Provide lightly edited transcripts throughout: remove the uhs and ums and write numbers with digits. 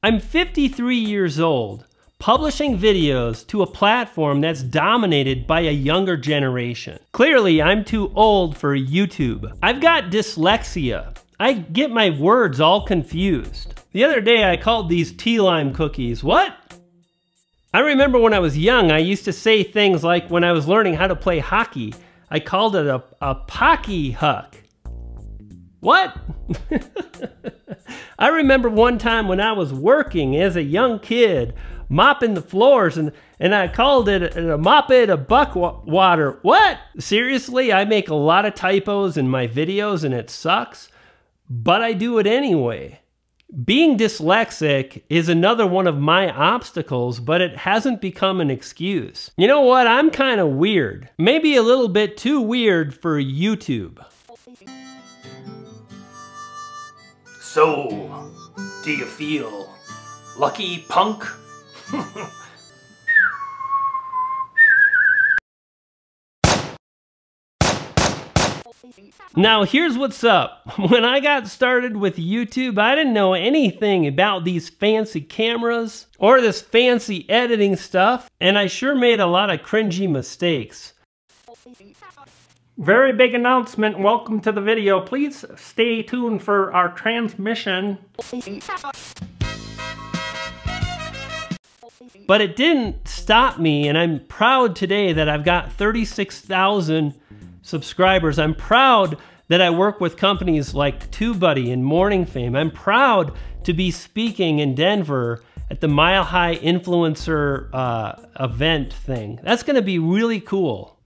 I'm 53 years old, publishing videos to a platform that's dominated by a younger generation. Clearly, I'm too old for YouTube. I've got dyslexia. I get my words all confused. The other day I called these tea lime cookies, what? I remember when I was young, I used to say things like when I was learning how to play hockey, I called it a pocky huck. What? I remember one time when I was working as a young kid, mopping the floors, and I called it a mop it a buck water. What? Seriously, I make a lot of typos in my videos and it sucks, but I do it anyway. Being dyslexic is another one of my obstacles, but it hasn't become an excuse. You know what? I'm kind of weird. Maybe a little bit too weird for YouTube. So, do you feel lucky, punk? Now here's what's up. When I got started with YouTube, I didn't know anything about these fancy cameras or this fancy editing stuff, and I sure made a lot of cringy mistakes. Very big announcement. Welcome to the video. Please stay tuned for our transmission. But it didn't stop me, and I'm proud today that I've got 36,000 subscribers. I'm proud that I work with companies like TubeBuddy and Morning Fame. I'm proud to be speaking in Denver at the Mile High Influencer event thing. That's going to be really cool.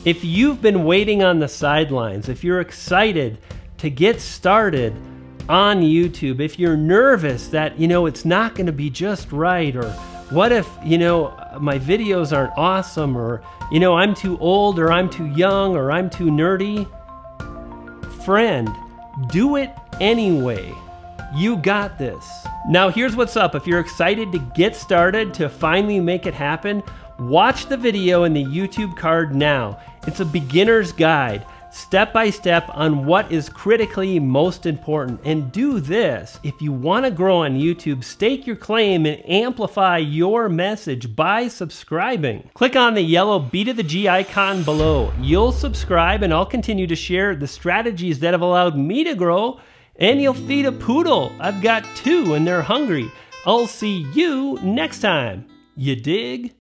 If you've been waiting on the sidelines, if you're excited to get started on YouTube, if you're nervous that, you know, it's not going to be just right, or what if, you know, my videos aren't awesome, or, you know, I'm too old, or I'm too young, or I'm too nerdy, friend, do it anyway. You got this. Now here's what's up. If you're excited to get started, to finally make it happen, watch the video in the YouTube card now. It's a beginner's guide, step by step, on what is critically most important. And do this. If you want to grow on YouTube, stake your claim and amplify your message by subscribing. Click on the yellow B to the G icon below. You'll subscribe, and I'll continue to share the strategies that have allowed me to grow, and you'll feed a poodle. I've got 2 and they're hungry. I'll see you next time. You dig?